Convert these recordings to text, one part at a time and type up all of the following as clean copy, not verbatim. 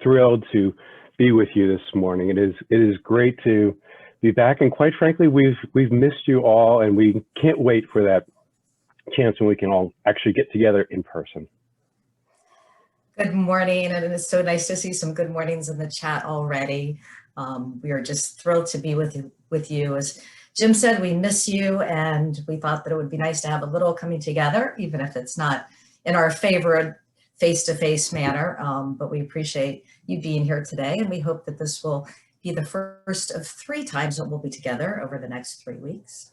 thrilled to be with you this morning. It is great to be back, and quite frankly, we've missed you all, and we can't wait for that chance when we can all actually get together in person. Good morning, and it is so nice to see some good mornings in the chat already. We are just thrilled to be with you. As Jim said, we miss you, and we thought that it would be nice to have a little coming together, even if it's not in our favorite face-to-face manner, but we appreciate you being here today, and we hope that this will be the first of 3 times that we'll be together over the next 3 weeks.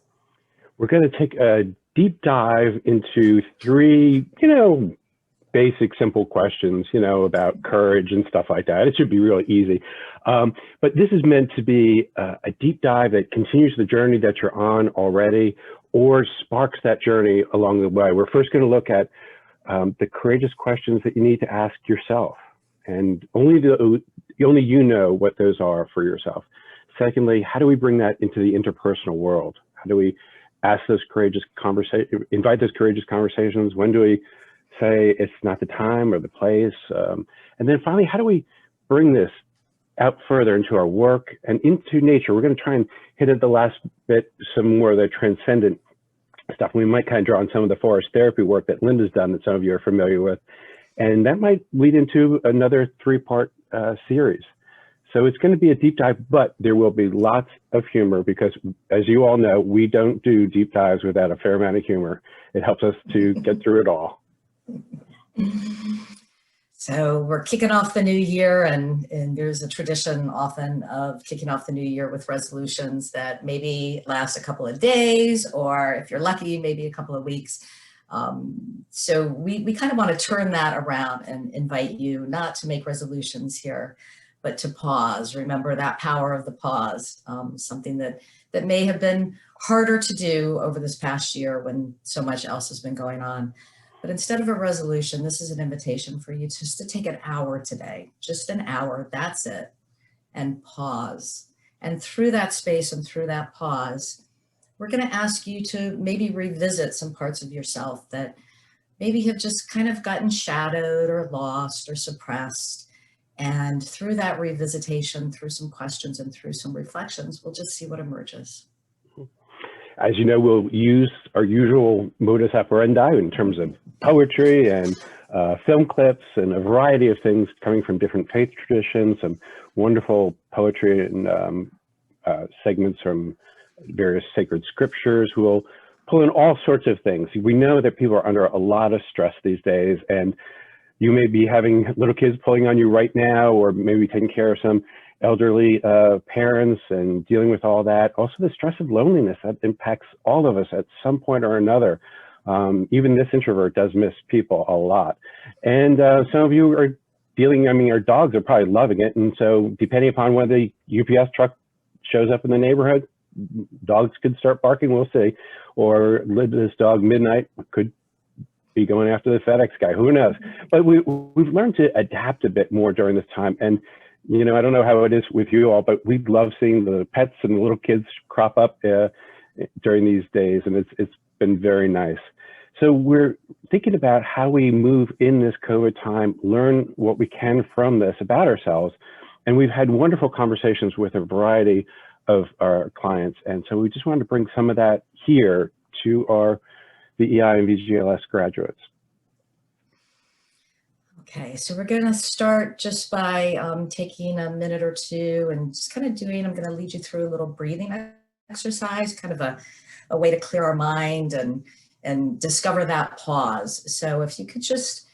We're going to take a deep dive into 3, basic, simple questions, about courage and stuff like that. It should be really easy. But this is meant to be a deep dive that continues the journey that you're on already or sparks that journey along the way. We're first going to look at the courageous questions that you need to ask yourself. And only you know what those are for yourself. Secondly, how do we bring that into the interpersonal world? How do we ask those courageous conversations, invite those courageous conversations? When do we say it's not the time or the place? And then finally, how do we bring this out further into our work and into nature? We're going to try and hit at the last bit some more of the transcendent stuff. We might kind of draw on some of the forest therapy work that Linda's done that some of you are familiar with. And that might lead into another 3-part series. So it's going to be a deep dive, but there will be lots of humor because, as you all know, we don't do deep dives without a fair amount of humor. It helps us to get through it all. So we're kicking off the new year, and there's a tradition often of kicking off the new year with resolutions that maybe last a couple of days, or if you're lucky, maybe a couple of weeks. So we kind of want to turn that around and invite you not to make resolutions here, but to pause. Remember that power of the pause, something that may have been harder to do over this past year when so much else has been going on. But instead of a resolution, this is an invitation for you just to take an hour today, just an hour, that's it, and pause. And through that space and through that pause, we're going to ask you to maybe revisit some parts of yourself that maybe have just kind of gotten shadowed or lost or suppressed. And through that revisitation, through some questions and through some reflections, we'll just see what emerges. As you know, we'll use our usual modus operandi in terms of poetry and film clips and a variety of things coming from different faith traditions, some wonderful poetry and segments from various sacred scriptures. We'll pull in all sorts of things. We know that people are under a lot of stress these days, and you may be having little kids pulling on you right now, or maybe taking care of some elderly parents and dealing with all that. Also the stress of loneliness that impacts all of us at some point or another. Even this introvert does miss people a lot. And some of you are dealing, our dogs are probably loving it. And so depending upon when the UPS truck shows up in the neighborhood, dogs could start barking, we'll see. Or this dog Midnight could be going after the FedEx guy, who knows? But we've learned to adapt a bit more during this time. And I don't know how it is with you all, but we love seeing the pets and the little kids crop up during these days, and it's been very nice. So we're thinking about how we move in this COVID time, learn what we can from this about ourselves. And we've had wonderful conversations with a variety of our clients. And so we just wanted to bring some of that here to our VEI and VGLS graduates. Okay, so we're going to start just by taking a minute or two and just kind of I'm going to lead you through a little breathing exercise, kind of a way to clear our mind and discover that pause. So if you could just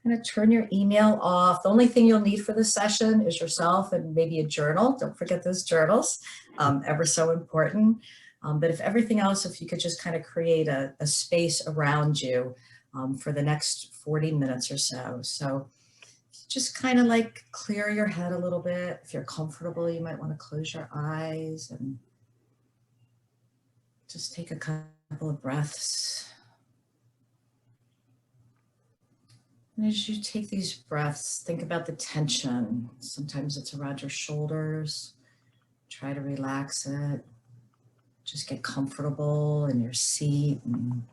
kind of turn your email off. The only thing you'll need for this session is yourself and maybe a journal. Don't forget those journals, ever so important. But if everything else, if you could just kind of create a space around you for the next 40 minutes or so. So just kind of like clear your head a little bit. If you're comfortable, you might want to close your eyes and just take a couple of breaths. And as you take these breaths, think about the tension. Sometimes it's around your shoulders. Try to relax it. Just get comfortable in your seat and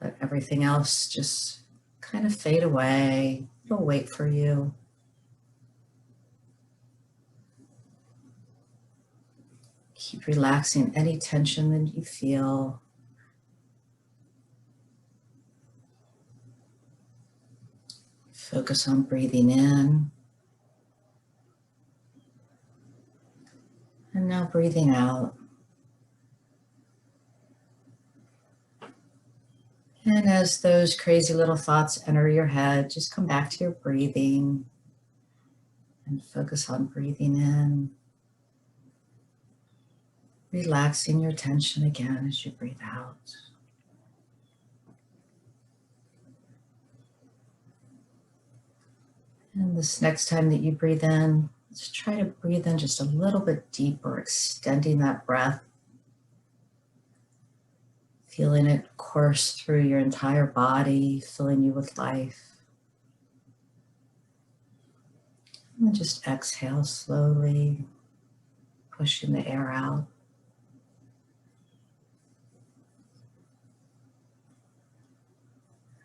let everything else just kind of fade away. It'll wait for you. Keep relaxing any tension that you feel. Focus on breathing in. And now breathing out. And as those crazy little thoughts enter your head, just come back to your breathing and focus on breathing in. Relaxing your tension again as you breathe out. And this next time that you breathe in, let's try to breathe in just a little bit deeper, extending that breath. Feeling it course through your entire body, filling you with life. And then just exhale slowly, pushing the air out.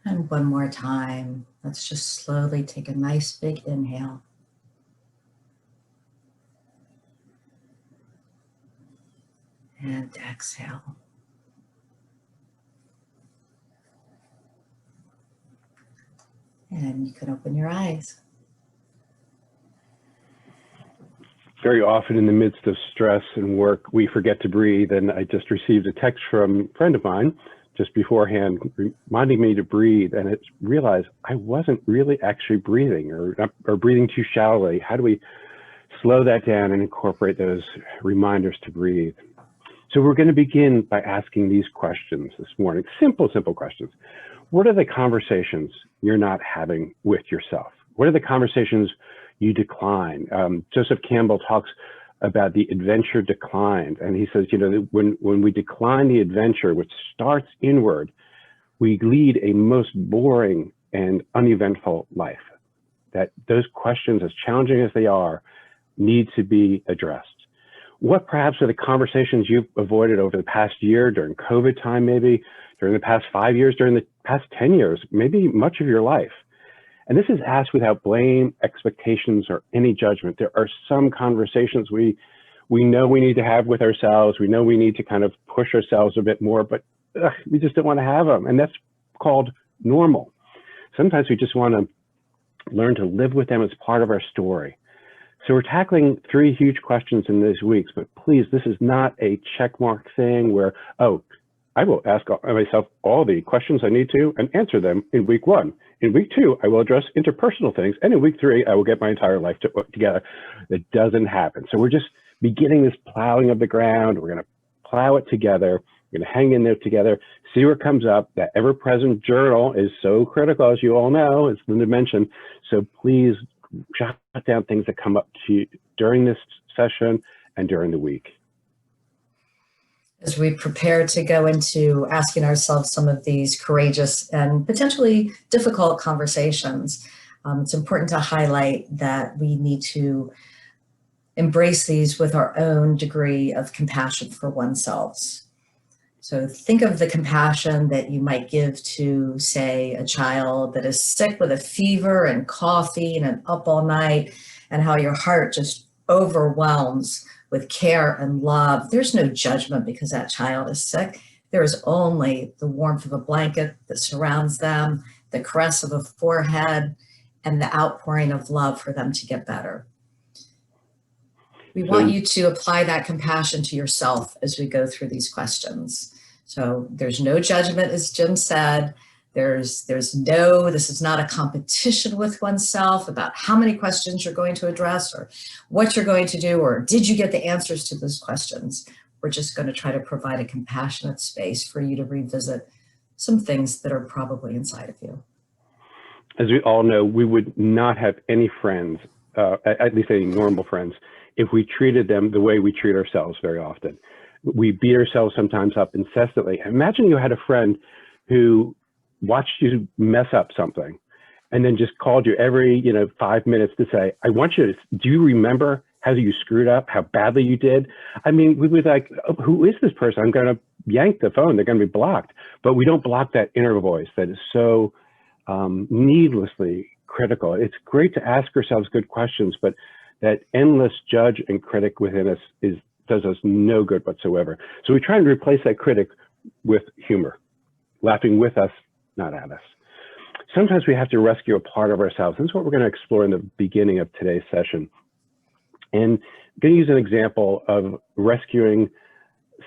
And one more time, let's just slowly take a nice big inhale. And exhale. And you can open your eyes. Very often in the midst of stress and work, we forget to breathe. And I just received a text from a friend of mine just beforehand reminding me to breathe. And I realized I wasn't really actually breathing or breathing too shallowly. How do we slow that down and incorporate those reminders to breathe? So we're going to begin by asking these questions this morning. Simple questions. What are the conversations you're not having with yourself? What are the conversations you decline? Joseph Campbell talks about the adventure declined. And he says, you know, when we decline the adventure, which starts inward, we lead a most boring and uneventful life. That those questions, as challenging as they are, need to be addressed. What perhaps are the conversations you've avoided over the past year, during COVID time, maybe during the past 5 years, during the past 10 years, maybe much of your life? And this is asked without blame, expectations, or any judgment. There are some conversations we know we need to have with ourselves. We know we need to kind of push ourselves a bit more, but we just don't want to have them. And that's called normal. Sometimes we just want to learn to live with them as part of our story. So we're tackling 3 huge questions in these weeks, but please, this is not a checkmark thing where, oh, I will ask myself all the questions I need to and answer them in week 1. In week 2, I will address interpersonal things. And in week 3, I will get my entire life together. That doesn't happen. So we're just beginning this plowing of the ground. We're going to plow it together. We're going to hang in there together, see what comes up. That ever-present journal is so critical, as you all know, as Linda mentioned. So please jot down things that come up to you during this session and during the week. As we prepare to go into asking ourselves some of these courageous and potentially difficult conversations, it's important to highlight that we need to embrace these with our own degree of compassion for oneself. So think of the compassion that you might give to, say, a child that is sick with a fever and coughing and up all night, and how your heart just overwhelms with care and love. There's no judgment because that child is sick. There is only the warmth of a blanket that surrounds them, the caress of a forehead, and the outpouring of love for them to get better. We want you to apply that compassion to yourself as we go through these questions. So there's no judgment, as Jim said. This is not a competition with oneself about how many questions you're going to address or what you're going to do, or did you get the answers to those questions? We're just going to try to provide a compassionate space for you to revisit some things that are probably inside of you. As we all know, we would not have any friends, at least any normal friends, if we treated them the way we treat ourselves very often. We beat ourselves sometimes up incessantly. Imagine you had a friend who watched you mess up something and then just called you every 5 minutes to say, I want you to, do you remember how you screwed up, how badly you did? I mean, we would like, oh, who is this person? I'm going to yank the phone. They're going to be blocked. But we don't block that inner voice that is so needlessly critical. It's great to ask ourselves good questions, but that endless judge and critic within us is does us no good whatsoever. So we try and replace that critic with humor, laughing with us, not at us. Sometimes we have to rescue a part of ourselves. This is what we're going to explore in the beginning of today's session. And I'm going to use an example of rescuing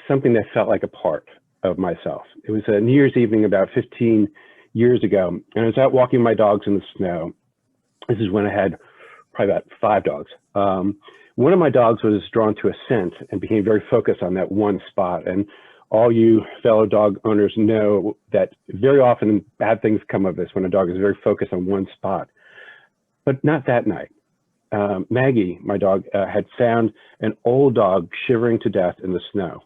something that felt like a part of myself. It was a New Year's evening about 15 years ago, and I was out walking my dogs in the snow. This is when I had probably about 5 dogs. One of my dogs was drawn to a scent and became very focused on that one spot. And all you fellow dog owners know that very often bad things come of this when a dog is very focused on one spot. But not that night. Maggie, my dog, had found an old dog shivering to death in the snow.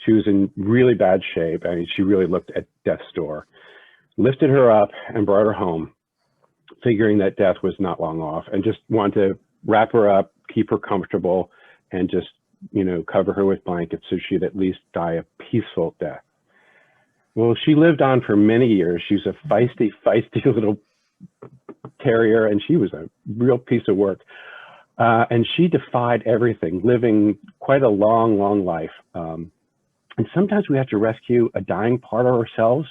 She was in really bad shape. I mean, she really looked at death's door. Lifted her up and brought her home, figuring that death was not long off, and just wanted to wrap her up, keep her comfortable, and just, you know, cover her with blankets so she'd at least die a peaceful death. Well, she lived on for many years. She was a feisty little terrier, and she was a real piece of work. And she defied everything, living quite a long life. And sometimes we have to rescue a dying part of ourselves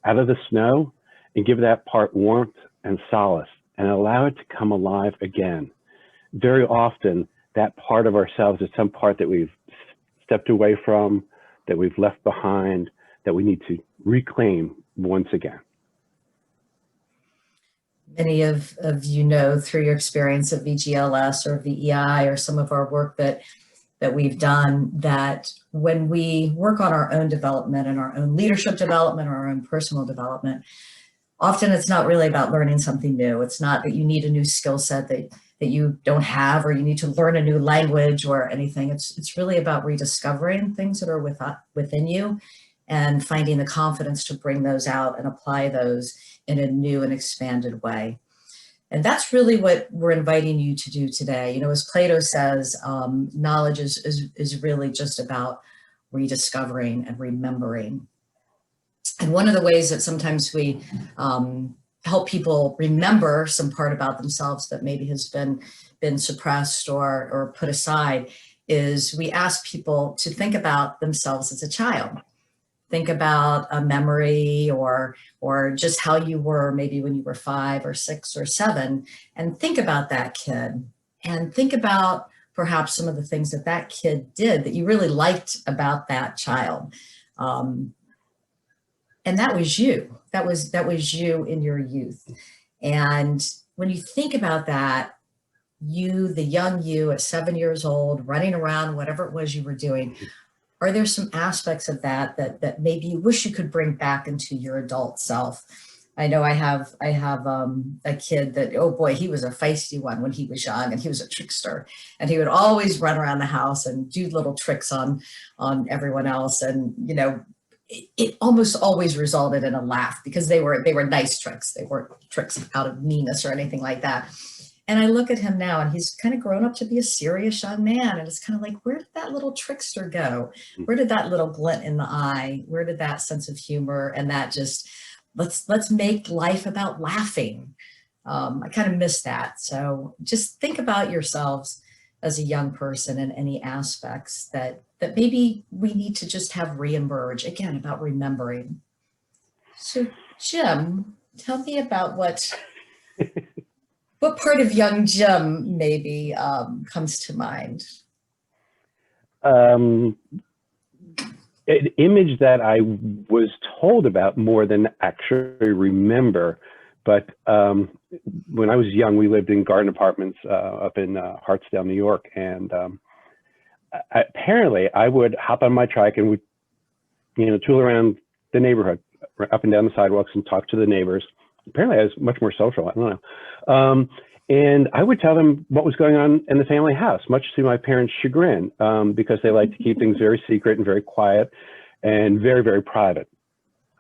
out of the snow and give that part warmth and solace and allow it to come alive again. Very often, that part of ourselves is some part that we've stepped away from, that we've left behind, that we need to reclaim once again. Many of you know through your experience of VGLS or VEI or some of our work that we've done, that when we work on our own development and our own leadership development or our own personal development, often it's not really about learning something new. It's not that you need a new skill set that you don't have, or you need to learn a new language or anything. It's really about rediscovering things that are within you and finding the confidence to bring those out and apply those in a new and expanded way. And that's really what we're inviting you to do today. You know, as Plato says, knowledge is really just about rediscovering and remembering. And one of the ways that sometimes we help people remember some part about themselves that maybe has been suppressed or put aside is we ask people to think about themselves as a child. Think about a memory or just how you were maybe when you were 5 or 6 or 7, and think about that kid and think about perhaps some of the things that kid did that you really liked about that child. And that was you. That was you in your youth. And when you think about that, you, the young you at 7 years old, running around, whatever it was you were doing, are there some aspects of that maybe you wish you could bring back into your adult self? I know I have a kid that, oh boy, he was a feisty one when he was young, and he was a trickster, and he would always run around the house and do little tricks on everyone else. And, you know, it almost always resulted in a laugh because they were nice tricks. They weren't tricks out of meanness or anything like that. And I look at him now, and he's kind of grown up to be a serious young man. And it's kind of like, where did that little trickster go? Where did that little glint in the eye? Where did that sense of humor and that just, let's make life about laughing? I kind of miss that. So just think about yourselves as a young person and any aspects that maybe we need to just have reemerge, again, about remembering. So Jim, tell me about what part of young Jim maybe comes to mind? An image that I was told about more than actually remember, but when I was young, we lived in garden apartments up in Hartsdale, New York, and apparently I would hop on my trike and would, you know, tool around the neighborhood, up and down the sidewalks and talk to the neighbors. Apparently I was much more social, I don't know. And I would tell them what was going on in the family house, much to my parents' chagrin, because they like to keep things very secret and very quiet and very, very private.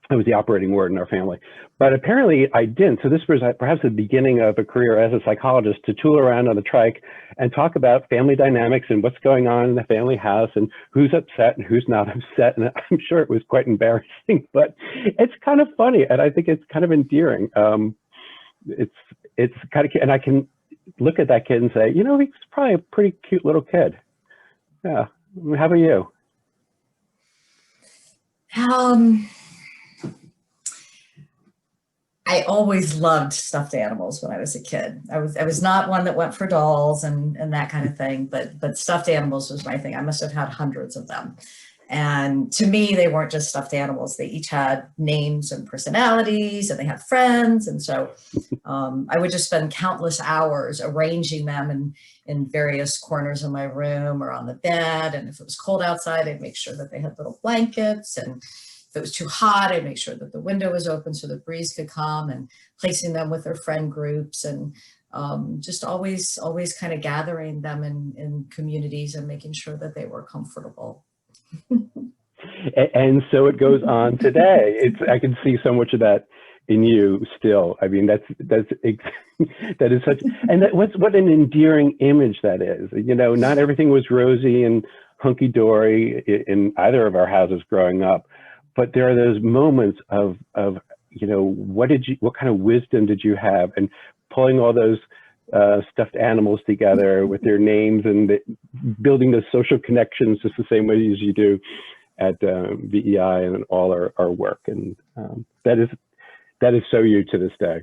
That was the operating word in our family. But apparently I didn't. So this was perhaps the beginning of a career as a psychologist, to tool around on the trike and talk about family dynamics and what's going on in the family house and who's upset and who's not upset. And I'm sure it was quite embarrassing, but it's kind of funny. And I think it's kind of endearing. It's kind of, and I can look at that kid and say, you know, he's probably a pretty cute little kid. Yeah, How about you? Um, I always loved stuffed animals when I was a kid. I was not one that went for dolls and that kind of thing, but stuffed animals was my thing. I must have had hundreds of them. And to me, they weren't just stuffed animals. They each had names and personalities, and they had friends. And so I would just spend countless hours arranging them in various corners of my room or on the bed. And if it was cold outside, I'd make sure that they had little blankets. And if it was too hot, I'd make sure that the window was open so the breeze could come, and placing them with their friend groups, and just always kind of gathering them in communities and making sure that they were comfortable. And so it goes on today. I can see so much of that in you still. I mean, that is such, and what an endearing image that is. You know, not everything was rosy and hunky dory in either of our houses growing up, but there are those moments of you know, what kind of wisdom did you have, and pulling all those stuffed animals together with their names, and building those social connections just the same way as you do at VEI and all our work. And that is so you to this day.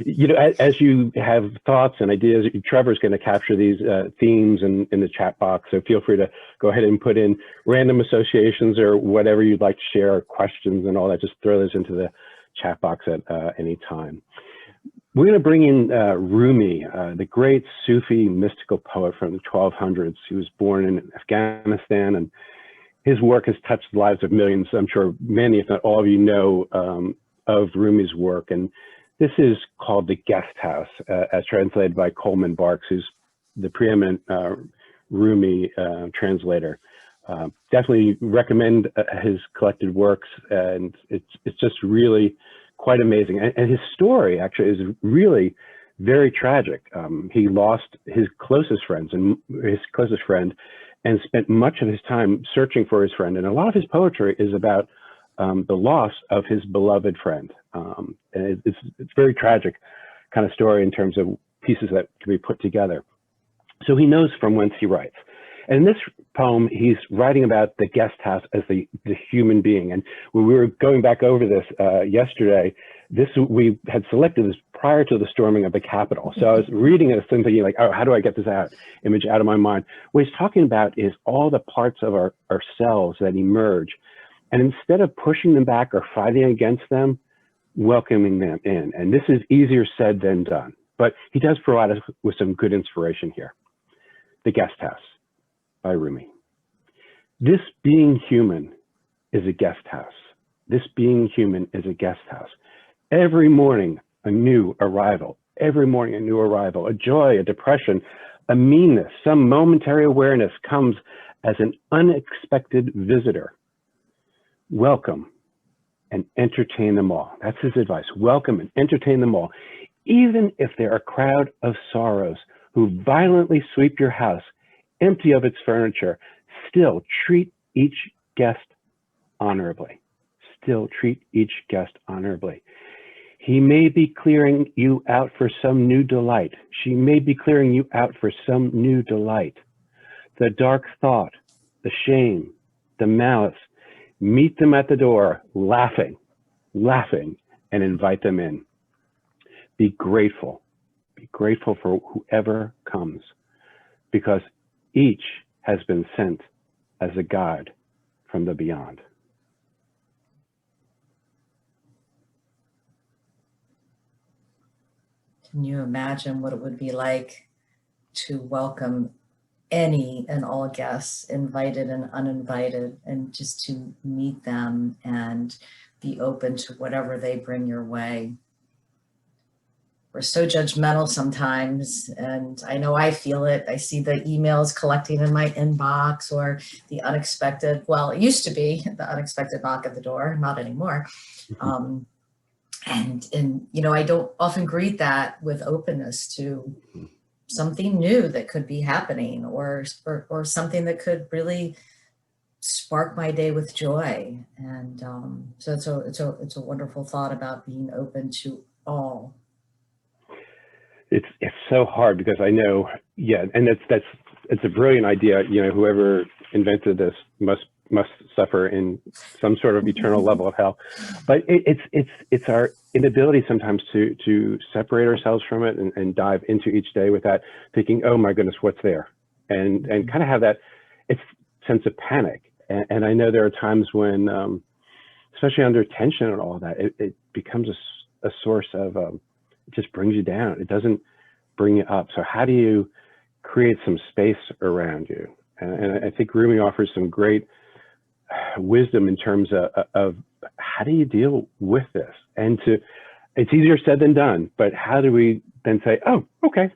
You know, as you have thoughts and ideas, Trevor's going to capture these themes in the chat box. So feel free to go ahead and put in random associations or whatever you'd like to share, questions and all that. Just throw those into the chat box at any time. We're going to bring in Rumi, the great Sufi mystical poet from the 1200s. He was born in Afghanistan, and his work has touched the lives of millions. I'm sure many, if not all of you, know of Rumi's work. And this is called The Guest House, as translated by Coleman Barks, who's the preeminent Rumi translator. Definitely recommend his collected works, and it's just really quite amazing. And his story actually is really very tragic. He lost his closest friend and spent much of his time searching for his friend. And a lot of his poetry is about the loss of his beloved friend. And it's very tragic kind of story in terms of pieces that can be put together. So he knows from whence he writes. And in this poem, he's writing about the guest house as the human being. And when we were going back over this yesterday, we had selected this prior to the storming of the Capitol. So I was reading it and thinking, like, oh, how do I get this image out of my mind? What he's talking about is all the parts of ourselves that emerge. And instead of pushing them back or fighting against them, welcoming them in. And this is easier said than done. But he does provide us with some good inspiration here. The Guest House by Rumi. This being human is a guest house. This being human is a guest house. Every morning, a new arrival. Every morning, a new arrival. A joy, a depression, a meanness, some momentary awareness comes as an unexpected visitor. Welcome and entertain them all. That's his advice. Welcome and entertain them all. Even if they're a crowd of sorrows who violently sweep your house empty of its furniture, still treat each guest honorably. Still treat each guest honorably. He may be clearing you out for some new delight. She may be clearing you out for some new delight. The dark thought, the shame, the malice, meet them at the door, laughing, and invite them in. Be grateful for whoever comes, because each has been sent as a guide from the beyond. Can you imagine what it would be like to welcome any and all guests, invited and uninvited, and just to meet them and be open to whatever they bring your way? We're so judgmental sometimes, and I know I feel it. I see the emails collecting in my inbox, or the unexpected, well, it used to be the unexpected knock at the door, not anymore. And you know, I don't often greet that with openness to something new that could be happening, or something that could really spark my day with joy. And so it's a wonderful thought about being open to all. It's so hard, because I know, yeah, and that's it's a brilliant idea. You know, whoever invented this must suffer in some sort of eternal level of hell. But it's our inability sometimes to separate ourselves from it and dive into each day with that thinking, oh my goodness, what's there? And kind of have that sense of panic. And I know there are times when, especially under tension and all of that, it becomes a source of, it just brings you down. It doesn't bring you up. So how do you create some space around you? And I think Rumi offers some great wisdom in terms of how do you deal with this? And it's easier said than done, but how do we then say, oh, okay,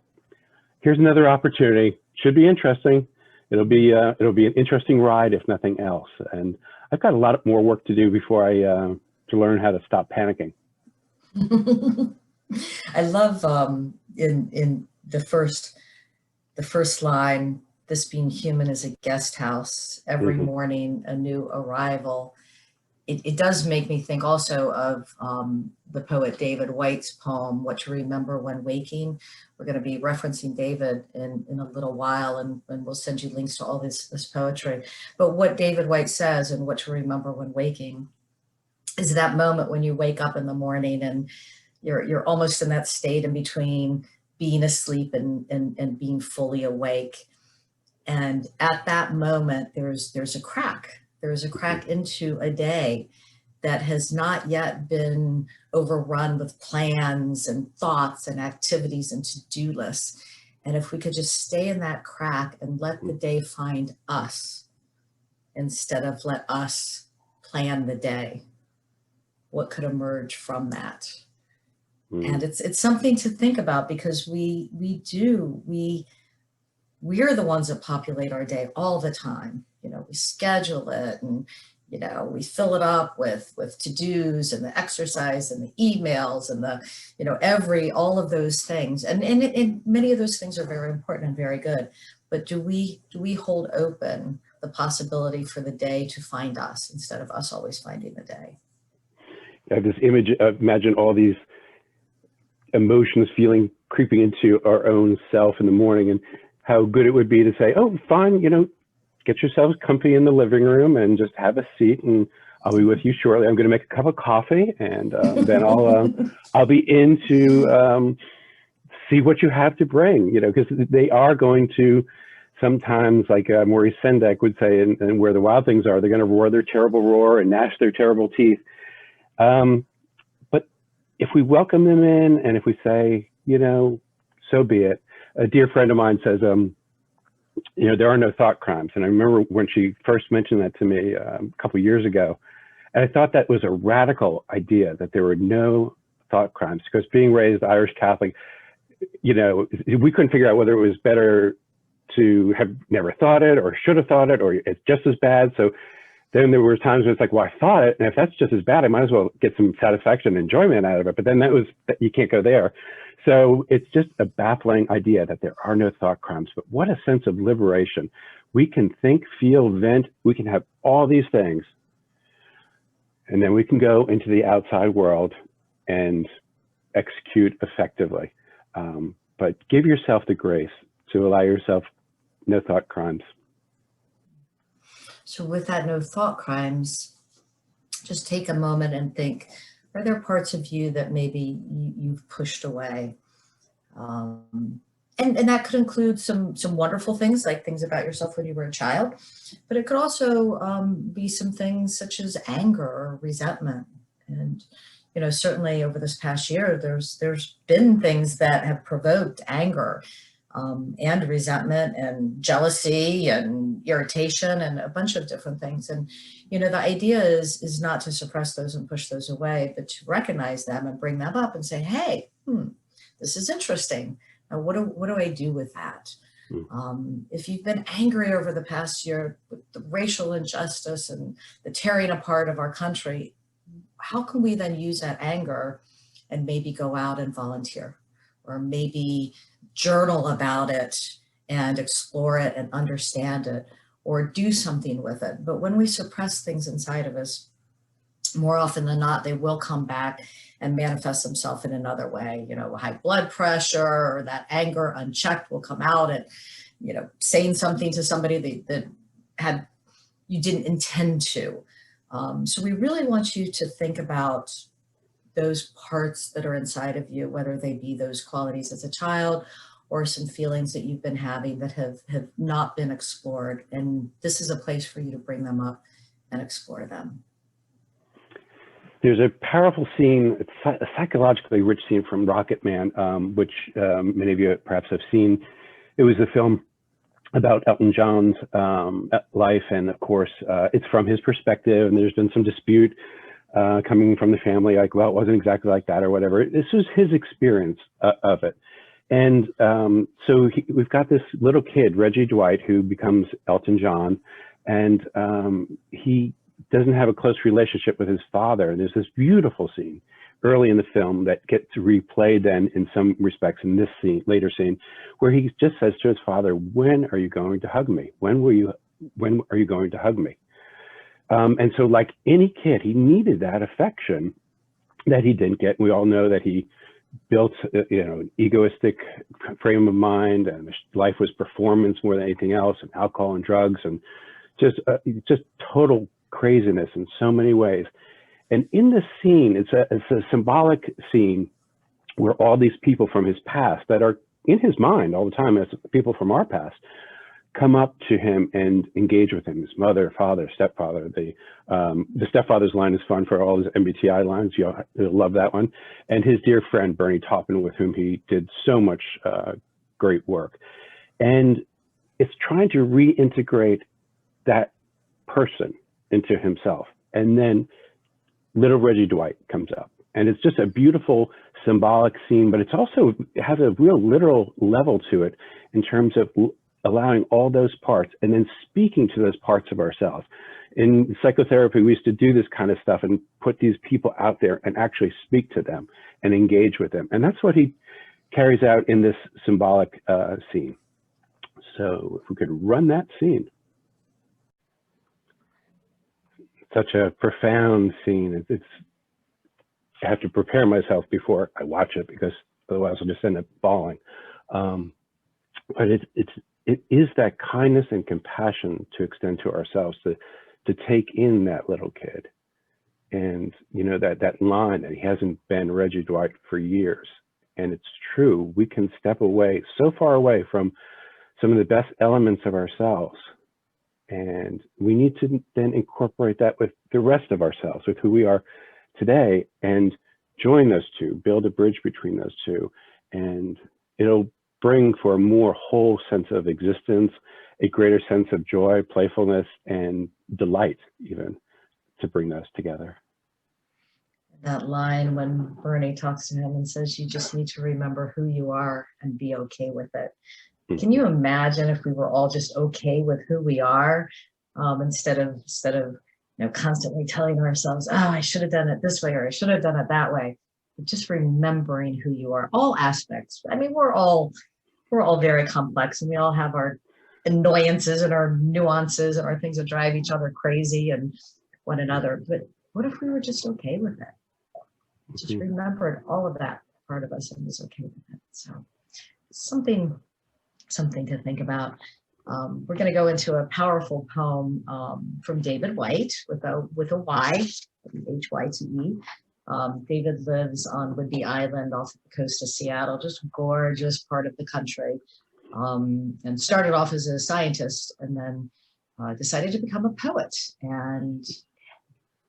here's another opportunity. Should be interesting. It'll be an interesting ride, if nothing else. And I've got a lot more work to do before to learn how to stop panicking. I love in the first line, this being human is a guest house, every morning a new arrival. It does make me think also of the poet David Whyte's poem, What to Remember When Waking. We're going to be referencing David in a little while, and we'll send you links to all this poetry. But what David Whyte says in What to Remember When Waking is that moment when you wake up in the morning and you're almost in that state in between being asleep and being fully awake. And at that moment, there's a crack. There's a crack into a day that has not yet been overrun with plans and thoughts and activities and to-do lists. And if we could just stay in that crack and let the day find us instead of let us plan the day, what could emerge from that? And it's something to think about, because we are the ones that populate our day all the time. You know, we schedule it and, you know, we fill it up with to-dos and the exercise and the emails and the, you know, all of those things. And many of those things are very important and very good. But do we hold open the possibility for the day to find us instead of us always finding the day? I have this image, imagine all these emotions feeling creeping into our own self in the morning, and how good it would be to say, oh, fine, you know, get yourselves comfy in the living room and just have a seat, and I'll be with you shortly. I'm going to make a cup of coffee, and then I'll be in to see what you have to bring, you know, because they are going to sometimes, like Maurice Sendak would say, and where the wild things are, they're going to roar their terrible roar and gnash their terrible teeth. But if we welcome them in, and if we say, you know, so be it. A dear friend of mine says, you know, there are no thought crimes. And I remember when she first mentioned that to me a couple of years ago, and I thought that was a radical idea, that there were no thought crimes, because being raised Irish Catholic, you know, we couldn't figure out whether it was better to have never thought it or should have thought it, or it's just as bad. So then there were times when it's like, well, I thought it, and if that's just as bad, I might as well get some satisfaction and enjoyment out of it. But then you can't go there. So it's just a baffling idea that there are no thought crimes. But what a sense of liberation. We can think, feel, vent. We can have all these things. And then we can go into the outside world and execute effectively. But give yourself the grace to allow yourself no thought crimes. So with that no thought crimes, just take a moment and think, are there parts of you that maybe you've pushed away? And that could include some wonderful things, like things about yourself when you were a child, but it could also be some things such as anger or resentment. And, you know, certainly over this past year, there's been things that have provoked anger and resentment and jealousy and irritation and a bunch of different things. And, you know, the idea is not to suppress those and push those away, but to recognize them and bring them up and say, hey, this is interesting. Now, what do I do with that? If you've been angry over the past year with the racial injustice and the tearing apart of our country, how can we then use that anger and maybe go out and volunteer, or maybe journal about it and explore it and understand it, or do something with it? But when we suppress things inside of us, more often than not, they will come back and manifest themselves in another way. You know, high blood pressure or that anger unchecked will come out saying something to somebody that you didn't intend to. So we really want you to think about those parts that are inside of you, whether they be those qualities as a child or some feelings that you've been having that have not been explored. And this is a place for you to bring them up and explore them. There's a powerful scene, a psychologically rich scene from Rocket Man, which many of you perhaps have seen. It was a film about Elton John's life, and of course, it's from his perspective, and there's been some dispute coming from the family, like, well, it wasn't exactly like that or whatever. This was his experience of it. And so we've got this little kid, Reggie Dwight, who becomes Elton John, and he doesn't have a close relationship with his father. And there's this beautiful scene early in the film that gets replayed then in some respects in this scene, later scene, where he just says to his father, "When are you going to hug me? When are you going to hug me?" And so, like any kid, he needed that affection that he didn't get. We all know that he built, an egoistic frame of mind, and life was performance more than anything else, and alcohol and drugs, and just total craziness in so many ways. And in this scene, it's a symbolic scene where all these people from his past that are in his mind all the time as people from our past come up to him and engage with him. His mother, father, stepfather. The stepfather's line is fun for all his MBTI lines. You'll love that one. And his dear friend, Bernie Taupin, with whom he did so much great work. And it's trying to reintegrate that person into himself. And then little Reggie Dwight comes up. And it's just a beautiful symbolic scene, but it has a real literal level to it in terms of allowing all those parts and then speaking to those parts of ourselves. In psychotherapy, we used to do this kind of stuff and put these people out there and actually speak to them and engage with them. And that's what he carries out in this symbolic scene. So if we could run that scene. Such a profound scene. I have to prepare myself before I watch it, because otherwise I'll just end up bawling. But it is that kindness and compassion to extend to ourselves, to take in that little kid. And that line that he hasn't been Reggie Dwight for years. And it's true, we can step away, so far away from some of the best elements of ourselves. And we need to then incorporate that with the rest of ourselves, with who we are today, and join those two, build a bridge between those two. And it'll bring for a more whole sense of existence, a greater sense of joy, playfulness, and delight, even, to bring those together. That line when Bernie talks to him and says, "You just need to remember who you are and be okay with it." Can you imagine if we were all just okay with who we are, instead of constantly telling ourselves, "Oh, I should have done it this way," or "I should have done it that way." Just remembering who you are, all aspects. I mean, we're all very complex, and we all have our annoyances and our nuances and our things that drive each other crazy and one another. But what if we were just okay with it? Just remembered all of that part of us and was okay with it. So something to think about. We're going to go into a powerful poem from David White with a Y, H-Y-T-E. David lives on Whidbey Island off the coast of Seattle, just gorgeous part of the country, and started off as a scientist and then decided to become a poet, and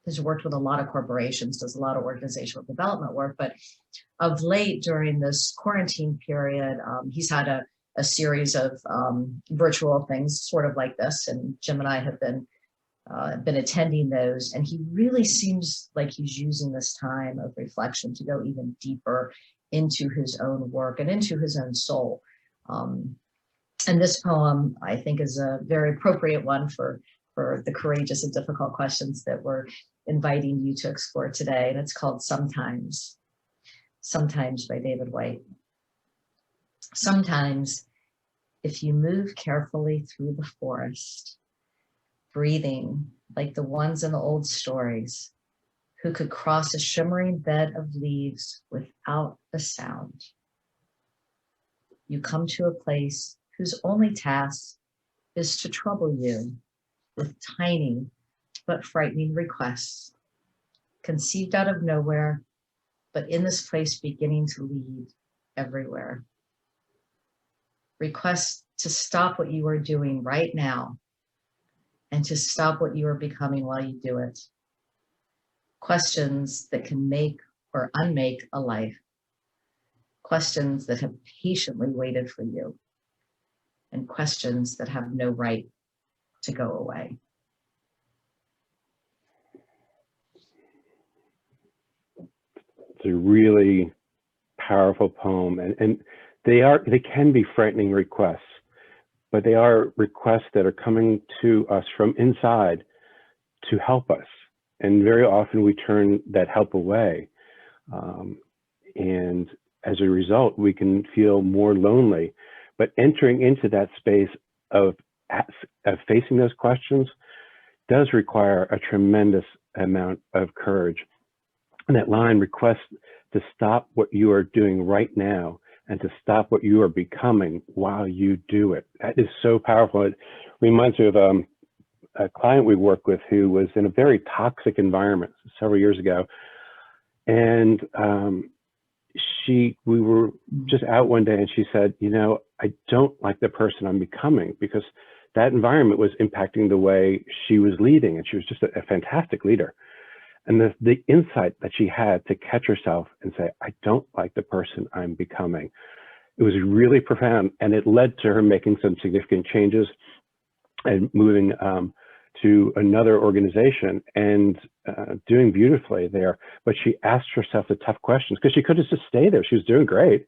has worked with a lot of corporations, does a lot of organizational development work. But of late, during this quarantine period, he's had a series of virtual things sort of like this, and Jim and I have been attending those, and he really seems like he's using this time of reflection to go even deeper into his own work and into his own soul. And this poem, I think, is a very appropriate one for the courageous and difficult questions that we're inviting you to explore today. And it's called Sometimes. Sometimes by David White. Sometimes, if you move carefully through the forest, breathing like the ones in the old stories, who could cross a shimmering bed of leaves without a sound, you come to a place whose only task is to trouble you with tiny but frightening requests, conceived out of nowhere, but in this place beginning to lead everywhere. Requests to stop what you are doing right now and to stop what you are becoming while you do it. Questions that can make or unmake a life. Questions that have patiently waited for you. And questions that have no right to go away. It's a really powerful poem, and they can be frightening requests, but they are requests that are coming to us from inside to help us. And very often we turn that help away. And as a result, we can feel more lonely. But entering into that space of facing those questions does require a tremendous amount of courage. And that line requests to stop what you are doing right now and to stop what you are becoming while you do it. That is so powerful. It reminds me of a client we worked with who was in a very toxic environment several years ago. And we were just out one day and she said, you know, I don't like the person I'm becoming, because that environment was impacting the way she was leading. And she was just a fantastic leader. And the insight that she had to catch herself and say, I don't like the person I'm becoming, it was really profound. And it led to her making some significant changes and moving to another organization and doing beautifully there. But she asked herself the tough questions, because she could have just stayed there. She was doing great,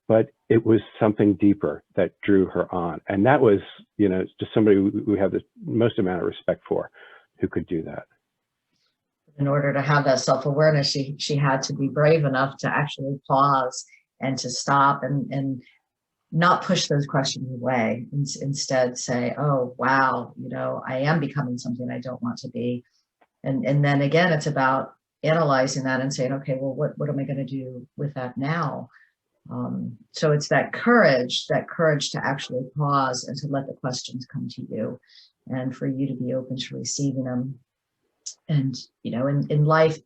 but it was something deeper that drew her on. And that was, you know, just somebody we have the most amount of respect for, who could do that. In order to have that self-awareness, she had to be brave enough to actually pause and to stop and not push those questions away. Instead say, oh, wow, you know, I am becoming something I don't want to be. And then again, it's about analyzing that and saying, okay, well, what am I going to do with that now? So it's that courage to actually pause and to let the questions come to you and for you to be open to receiving them. And, you know, in life,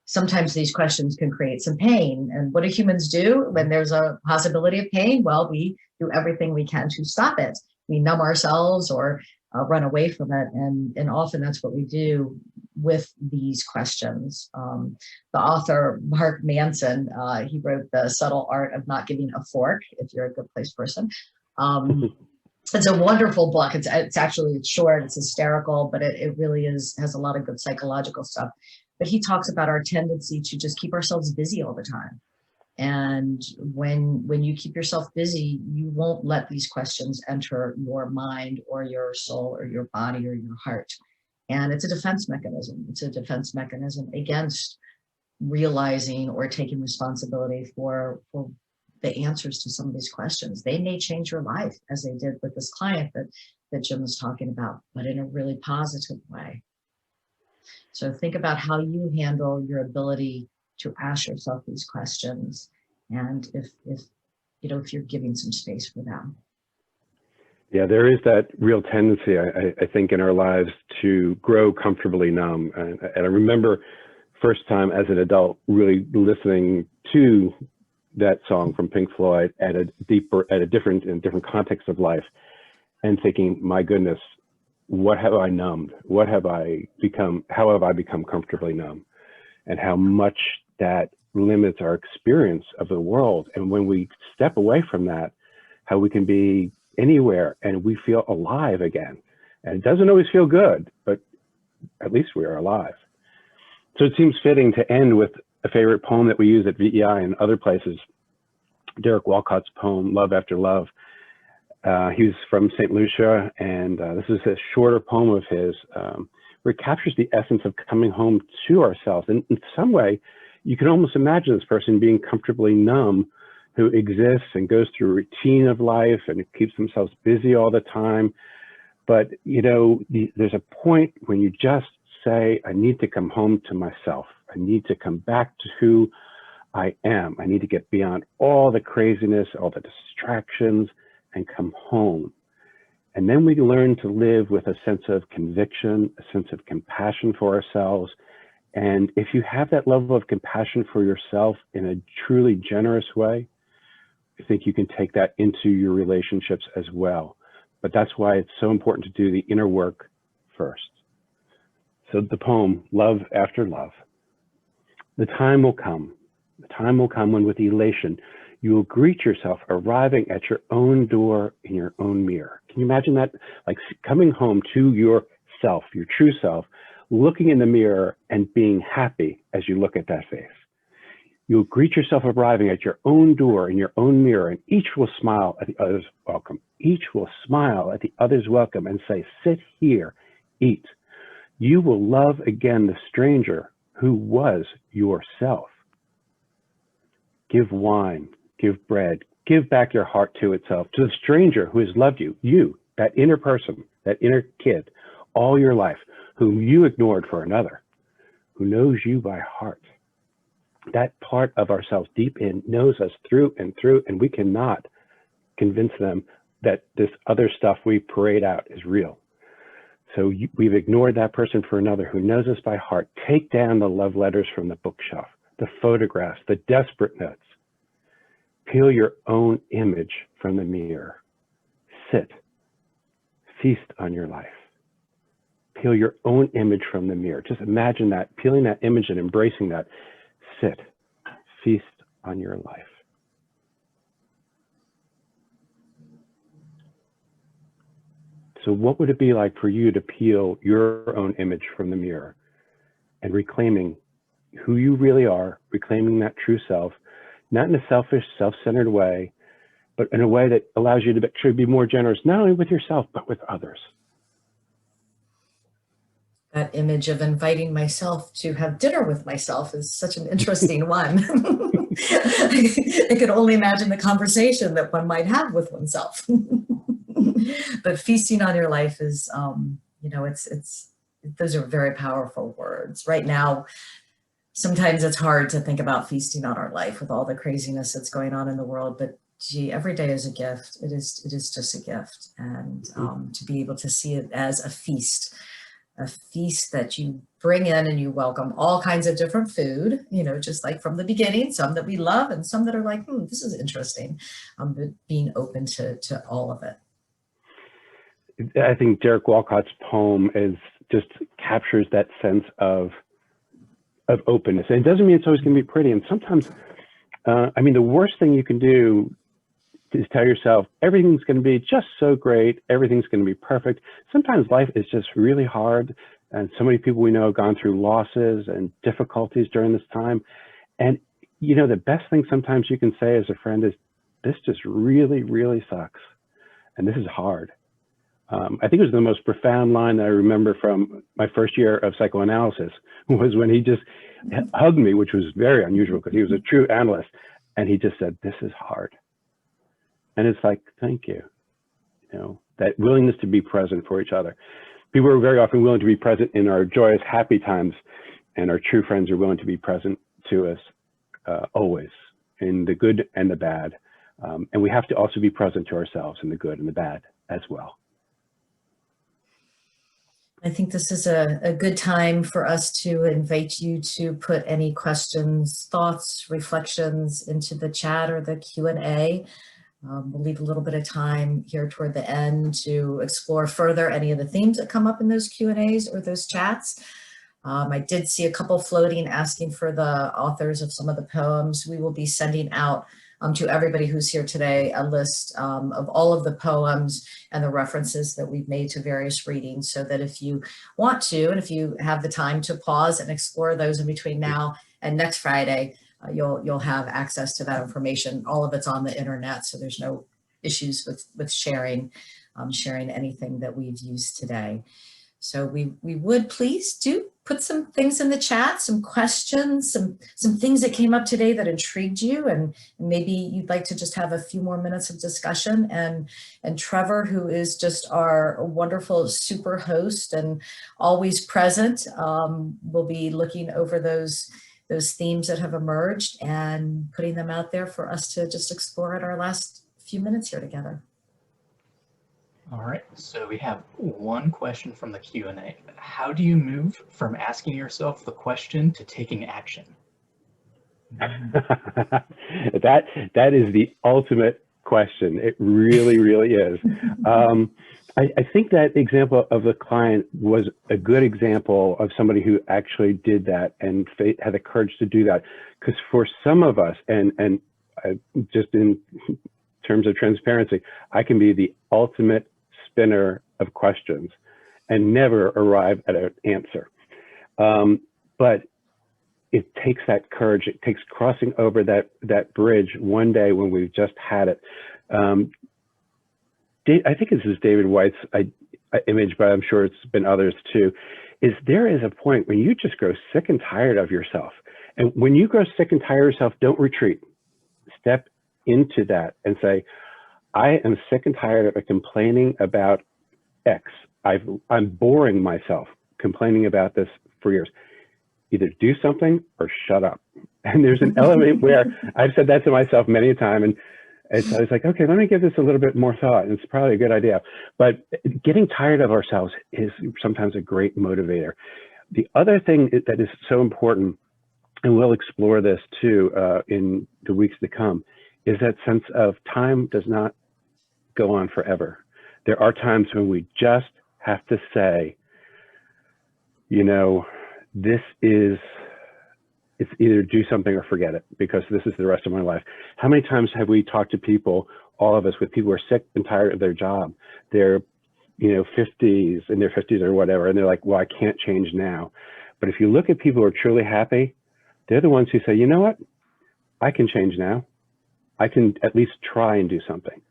sometimes these questions can create some pain. And what do humans do when there's a possibility of pain? Well, we do everything we can to stop it. We numb ourselves or run away from it. And often that's what we do with these questions. The author, Mark Manson, he wrote The Subtle Art of Not Giving a Fork, if you're a good place person. It's a wonderful book. It's short, it's hysterical, but it really has a lot of good psychological stuff. But he talks about our tendency to just keep ourselves busy all the time. And when you keep yourself busy, you won't let these questions enter your mind or your soul or your body or your heart. And it's a defense mechanism. It's a defense mechanism against realizing or taking responsibility for the answers to some of these questions. They may change your life, as they did with this client that Jim was talking about, but in a really positive way. So think about how you handle your ability to ask yourself these questions, and if you're giving some space for them. Yeah, there is that real tendency, I think, in our lives to grow comfortably numb. And I remember first time as an adult really listening to that song from Pink Floyd in different context of life, and thinking, my goodness, what have I numbed? What have I become? How have I become comfortably numb? And how much that limits our experience of the world. And when we step away from that, how we can be anywhere and we feel alive again. And it doesn't always feel good, but at least we are alive. So it seems fitting to end with a favorite poem that we use at VEI and other places, Derek Walcott's poem, Love After Love. He's from St. Lucia, and this is a shorter poem of his where it captures the essence of coming home to ourselves. And in some way, you can almost imagine this person being comfortably numb, who exists and goes through a routine of life and keeps themselves busy all the time. But, you know, there's a point when you just say, I need to come home to myself. I need to come back to who I am. I need to get beyond all the craziness, all the distractions, and come home. And then we learn to live with a sense of conviction, a sense of compassion for ourselves. And if you have that level of compassion for yourself in a truly generous way, I think you can take that into your relationships as well. But that's why it's so important to do the inner work first. So the poem, Love After Love. The time will come when with elation, you will greet yourself arriving at your own door in your own mirror. Can you imagine that? Like coming home to yourself, your true self, looking in the mirror and being happy as you look at that face. You'll greet yourself arriving at your own door in your own mirror, and each will smile at the other's welcome. Each will smile at the other's welcome and say, sit here, eat. You will love again the stranger who was yourself. Give wine, give bread, give back your heart to itself, to the stranger who has loved you, that inner person, that inner kid, all your life, whom you ignored for another, who knows you by heart. That part of ourselves deep in knows us through, and we cannot convince them that this other stuff we parade out is real. So we've ignored that person for another who knows us by heart. Take down the love letters from the bookshelf, the photographs, the desperate notes. Peel your own image from the mirror. Sit. Feast on your life. Peel your own image from the mirror. Just imagine that, peeling that image and embracing that. Sit. Feast on your life. So what would it be like for you to peel your own image from the mirror and reclaiming who you really are, reclaiming that true self, not in a selfish, self-centered way, but in a way that allows you to actually be more generous, not only with yourself, but with others. That image of inviting myself to have dinner with myself is such an interesting one. I could only imagine the conversation that one might have with oneself. But feasting on your life is, those are very powerful words. Right now, sometimes it's hard to think about feasting on our life with all the craziness that's going on in the world, but gee, every day is a gift. It is just a gift. And to be able to see it as a feast that you bring in and you welcome all kinds of different food, just like from the beginning, some that we love and some that are like, this is interesting, but being open to all of it. I think Derek Walcott's poem just captures that sense of openness. And it doesn't mean it's always going to be pretty. And sometimes, the worst thing you can do is tell yourself everything's going to be just so great, everything's going to be perfect. Sometimes life is just really hard, and so many people we know have gone through losses and difficulties during this time. And the best thing sometimes you can say as a friend is, this just really, really sucks, and this is hard. I think it was the most profound line that I remember from my first year of psychoanalysis was when he just hugged me, which was very unusual because he was a true analyst, and he just said, this is hard. And it's like, thank you. That willingness to be present for each other. People are very often willing to be present in our joyous, happy times, and our true friends are willing to be present to us always, in the good and the bad. And we have to also be present to ourselves in the good and the bad as well. I think this is a good time for us to invite you to put any questions, thoughts, reflections into the chat or the Q&A. We'll leave a little bit of time here toward the end to explore further any of the themes that come up in those Q&As or those chats. I did see a couple floating asking for the authors of some of the poems. We will be sending out to everybody who's here today a list of all of the poems and the references that we've made to various readings, so that if you want to, and if you have the time to pause and explore those in between now and next Friday, you'll have access to that information. All of it's on the internet, so there's no issues with sharing anything that we've used today. So we would please do put some things in the chat, some questions, some things that came up today that intrigued you, and maybe you'd like to just have a few more minutes of discussion. And Trevor, who is just our wonderful super host and always present, will be looking over those themes that have emerged and putting them out there for us to just explore at our last few minutes here together. All right, so we have one question from the Q&A. How do you move from asking yourself the question to taking action? that is the ultimate question. It really, really is. I think that example of the client was a good example of somebody who actually did that and had the courage to do that. Because for some of us, and just in terms of transparency, I can be the ultimate spinner of questions and never arrive at an answer. But it takes that courage. It takes crossing over that bridge one day when we've just had it. I think this is David White's image, but I'm sure it's been others too, is there is a point when you just grow sick and tired of yourself. And when you grow sick and tired of yourself, don't retreat. Step into that and say, I am sick and tired of complaining about X. I'm boring myself complaining about this for years. Either do something or shut up. And there's an element where I've said that to myself many a time, and I was like, okay, let me give this a little bit more thought. And it's probably a good idea. But getting tired of ourselves is sometimes a great motivator. The other thing that is so important, and we'll explore this too in the weeks to come, is that sense of time does not go on forever. There are times when we just have to say, you know, it's either do something or forget it, because this is the rest of my life. How many times have we talked to people, all of us, with people who are sick and tired of their job? They're, you know, 50s, in their 50s or whatever, and they're like, well, I can't change now. But if you look at people who are truly happy, they're the ones who say, you know what? I can change now. I can at least try and do something.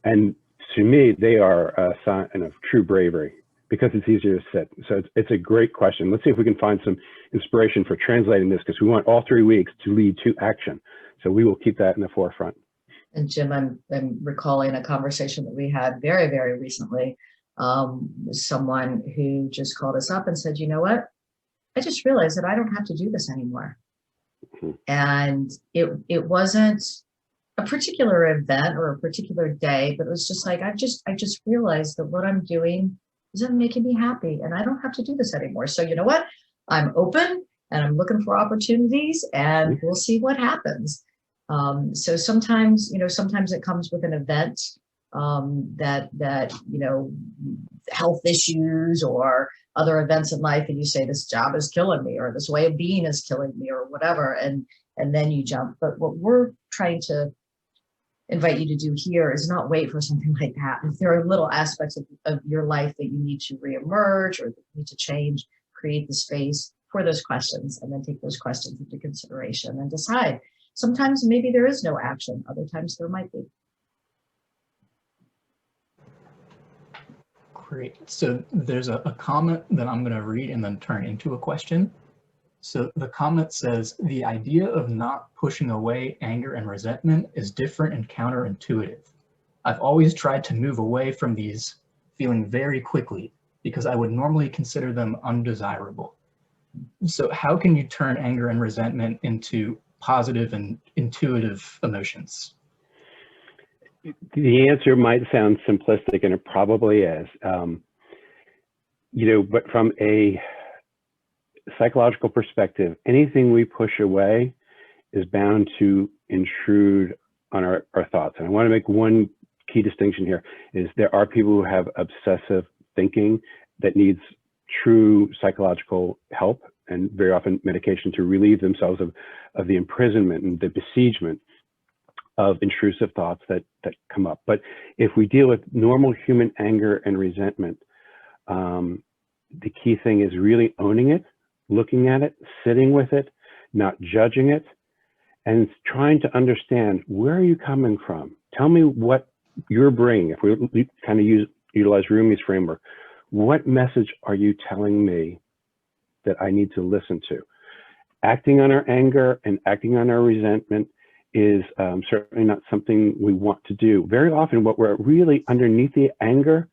And to me, they are a sign of true bravery, because it's easier to sit. So it's a great question. Let's see if we can find some inspiration for translating this, because we want all 3 weeks to lead to action. So we will keep that in the forefront. And Jim, I'm recalling a conversation that we had very, very recently. Someone who just called us up and said, you know what? I just realized that I don't have to do this anymore. Mm-hmm. And it wasn't a particular event or a particular day, but it was just like, I just realized that what I'm doing isn't making me happy, and I don't have to do this anymore. So you know what? I'm open and I'm looking for opportunities, and we'll see what happens. So sometimes it comes with an event that health issues or other events in life, and you say, this job is killing me, or this way of being is killing me, or whatever, and then you jump. But what we're trying to invite you to do here is not wait for something like that. If there are little aspects of your life that you need to reemerge or that you need to change, create the space for those questions, and then take those questions into consideration and decide. Sometimes maybe there is no action, other times there might be. Great. So there's a comment that I'm going to read and then turn into a question. So the comment says, the idea of not pushing away anger and resentment is different and counterintuitive. I've always tried to move away from these feeling very quickly because I would normally consider them undesirable. So how can you turn anger and resentment into positive and intuitive emotions? The answer might sound simplistic, and it probably is. But from a psychological perspective, anything we push away is bound to intrude on our thoughts. And I want to make one key distinction here, is there are people who have obsessive thinking that needs true psychological help, and very often medication, to relieve themselves of the imprisonment and the besiegement of intrusive thoughts that come up. But if we deal with normal human anger and resentment, the key thing is really owning it, looking at it, sitting with it, not judging it, and trying to understand, where are you coming from? Tell me what you're bringing. If we kind of utilize Rumi's framework, what message are you telling me that I need to listen to? Acting on our anger and acting on our resentment is certainly not something we want to do. Very often what we're really underneath the anger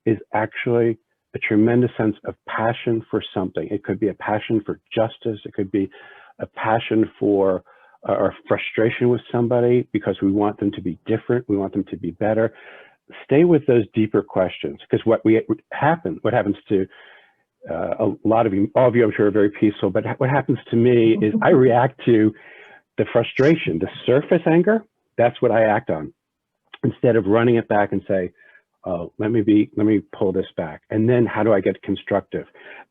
is actually a tremendous sense of passion for something. It could be a passion for justice. It could be a passion for or frustration with somebody because we want them to be different. We want them to be better. stay with those deeper questions, because what happens to a lot of you, all of you, I'm sure, are very peaceful, but what happens to me is I react to the frustration, the surface anger. That's what I act on, instead of running it back and say, oh, let me pull this back. And then how do I get constructive?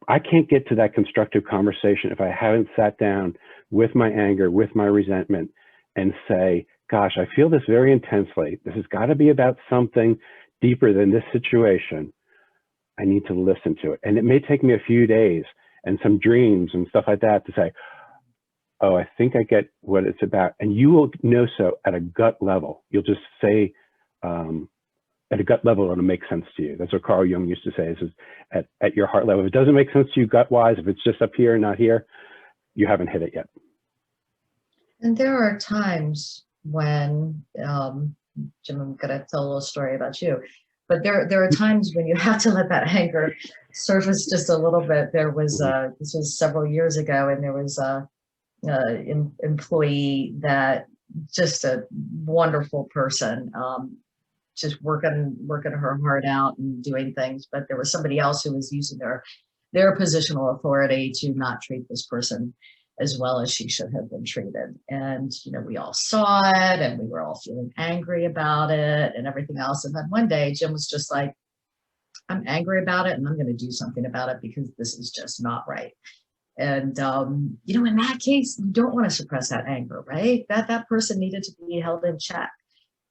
I can't get to that constructive conversation if I haven't sat down with my anger, with my resentment, and say, gosh, I feel this very intensely. This has got to be about something deeper than this situation. I need to listen to it. And it may take me a few days and some dreams and stuff like that to say, oh, I think I get what it's about. And you will know so at a gut level. You'll just say, at a gut level, it'll make sense to you. That's what Carl Jung used to say, is at your heart level. If it doesn't make sense to you gut-wise, if it's just up here and not here, you haven't hit it yet. And there are times when, Jim, I'm gonna tell a little story about you, but there are times when you have to let that anger surface just a little bit. There was, this was several years ago, and there was a employee that, just a wonderful person, just working her heart out and doing things, but there was somebody else who was using their positional authority to not treat this person as well as she should have been treated. And, you know, we all saw it and we were all feeling angry about it and everything else. And then one day Jim was just like, I'm angry about it and I'm going to do something about it because this is just not right. And, you know, in that case, you don't want to suppress that anger, right? That person needed to be held in check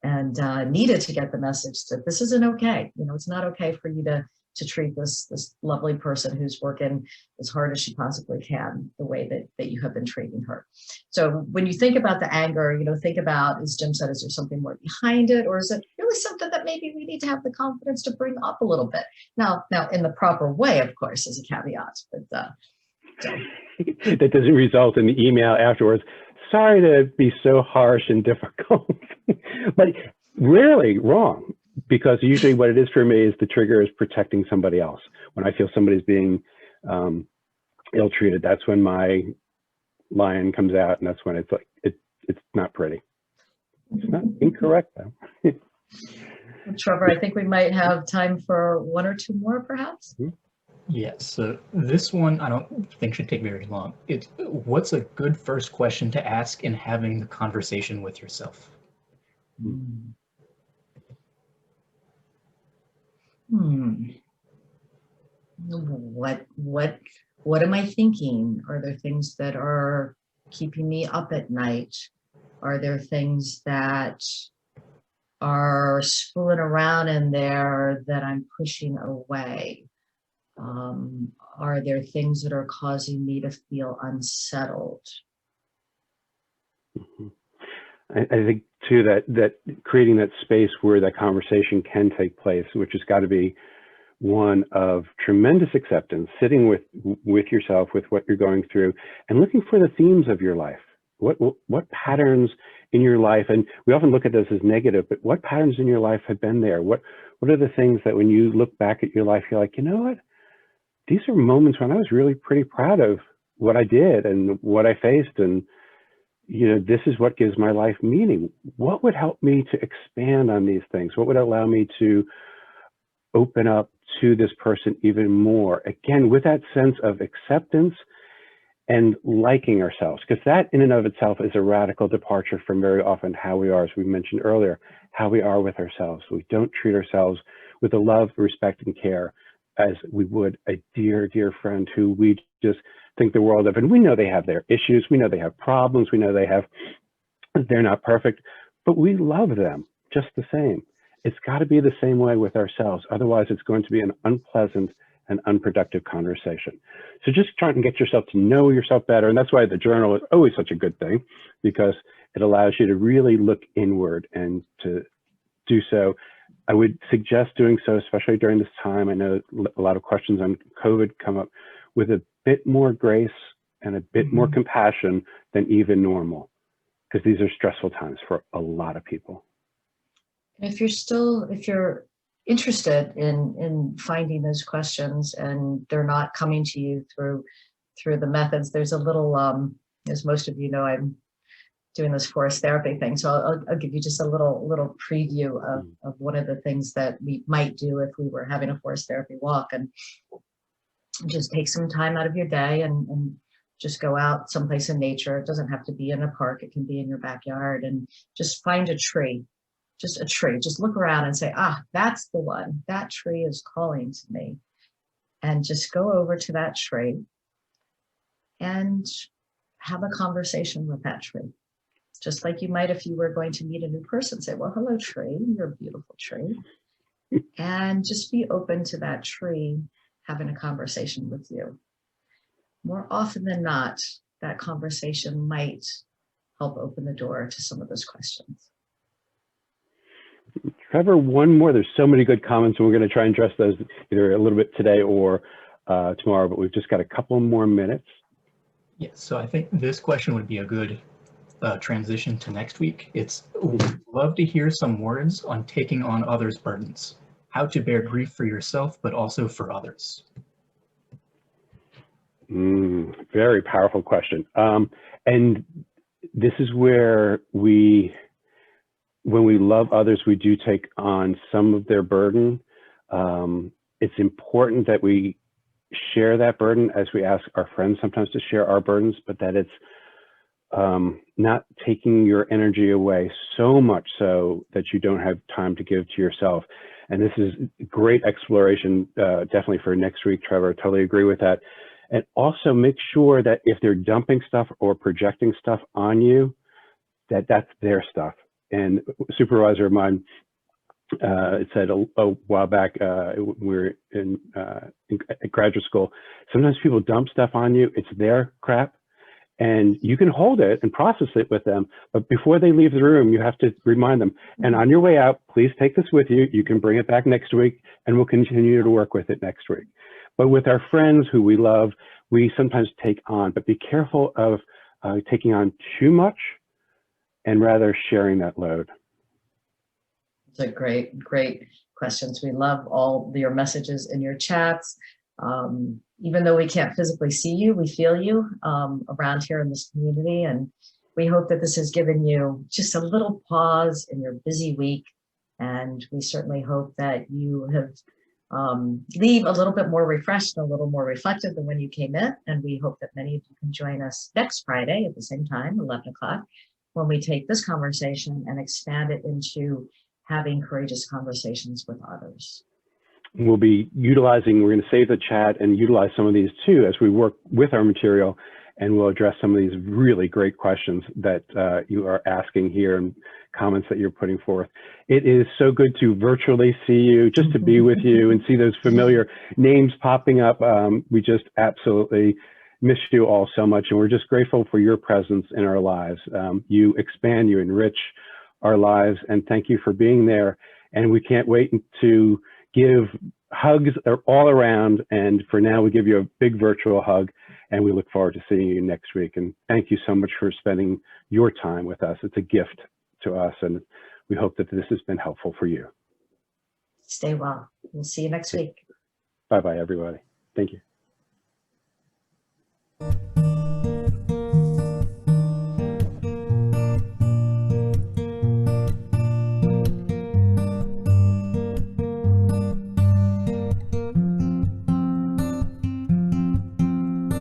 and needed to get the message that this isn't okay. You know, it's not okay for you to treat this lovely person who's working as hard as she possibly can the way that you have been treating her. So when you think about the anger, you know, think about, as Jim said, is there something more behind it, or is it really something that maybe we need to have the confidence to bring up a little bit? Now in the proper way, of course, as a caveat, but so. That doesn't result in the email afterwards. Sorry to be so harsh and difficult, but rarely wrong, because usually what it is for me is the trigger is protecting somebody else. When I feel somebody's being ill-treated, that's when my lion comes out, and that's when it's like, it's not pretty. It's not incorrect though. Trevor, I think we might have time for one or two more, perhaps. Yes, so this one I don't think should take very long. It's, what's a good first question to ask in having the conversation with yourself? What am I thinking? Are there things that are keeping me up at night? Are there things that are spooling around in there that I'm pushing away? Are there things that are causing me to feel unsettled? I think too that creating that space where that conversation can take place, which has got to be one of tremendous acceptance, sitting with yourself, with what you're going through, and looking for the themes of your life. What patterns in your life, and we often look at this as negative, but what patterns in your life have been there? What are the things that when you look back at your life, you're like, you know what? These are moments when I was really pretty proud of what I did and what I faced, and you know, this is what gives my life meaning. What would help me to expand on these things? What would allow me to open up to this person even more? Again, with that sense of acceptance and liking ourselves, because that in and of itself is a radical departure from very often how we are, as we mentioned earlier, how we are with ourselves. We don't treat ourselves with the love, respect, and care as we would a dear, dear friend who we just think the world of. And we know they have their issues. We know they have problems. We know they're not perfect, but we love them just the same. It's got to be the same way with ourselves. Otherwise, it's going to be an unpleasant and unproductive conversation. So just trying to get yourself to know yourself better. And that's why the journal is always such a good thing, because it allows you to really look inward, and to do so, I would suggest doing so, especially during this time. I know a lot of questions on COVID come up, with a bit more grace and a bit more compassion than even normal, because these are stressful times for a lot of people. If you're interested in finding those questions and they're not coming to you through the methods, there's a little, as most of you know, I'm doing this forest therapy thing. So I'll give you just a little preview of one of the things that we might do if we were having a forest therapy walk, and just take some time out of your day and just go out someplace in nature. It doesn't have to be in a park. It can be in your backyard, and just find a tree, just a tree. Just look around and say, ah, that's the one. That tree is calling to me. And just go over to that tree and have a conversation with that tree. Just like you might if you were going to meet a new person. Say, well, hello, tree. You're a beautiful tree. And just be open to that tree having a conversation with you. More often than not, that conversation might help open the door to some of those questions. Trevor, one more. There's so many good comments, and we're going to try and address those either a little bit today or tomorrow, but we've just got a couple more minutes. Yes, so I think this question would be a good transition to next week. It's, we'd love to hear some words on taking on others' burdens, how to bear grief for yourself, but also for others. Very powerful question. And this is where when we love others, we do take on some of their burden. It's important that we share that burden as we ask our friends sometimes to share our burdens, but that it's not taking your energy away so much so that you don't have time to give to yourself. And this is great exploration, definitely for next week, Trevor. Totally agree with that. And also make sure that if they're dumping stuff or projecting stuff on you, that's their stuff. And a supervisor of mine said a while back, we were in graduate school, sometimes people dump stuff on you, it's their crap, and you can hold it and process it with them, but before they leave the room, you have to remind them, and on your way out, please take this with you. You can bring it back next week, and we'll continue to work with it next week. But with our friends who we love, we sometimes take on, but be careful of taking on too much and rather sharing that load. It's a great questions. We love all your messages in your chats. Even though we can't physically see you, we feel you around here in this community. And we hope that this has given you just a little pause in your busy week. And we certainly hope that you have leave a little bit more refreshed and a little more reflective than when you came in. And we hope that many of you can join us next Friday at the same time, 11 o'clock, when we take this conversation and expand it into having courageous conversations with others. We'll be utilizing, we're going to save the chat and utilize some of these too as we work with our material, and we'll address some of these really great questions that you are asking here and comments that you're putting forth. It is so good to virtually see you, just to be with you and see those familiar names popping up. We just absolutely miss you all so much, and we're just grateful for your presence in our lives. You expand, you enrich our lives, and thank you for being there. And we can't wait to give hugs all around, and for now we give you a big virtual hug, and we look forward to seeing you next week. And thank you so much for spending your time with us. It's a gift to us, and we hope that this has been helpful for you. Stay well. We'll see you next week. Bye-bye, everybody. Thank you.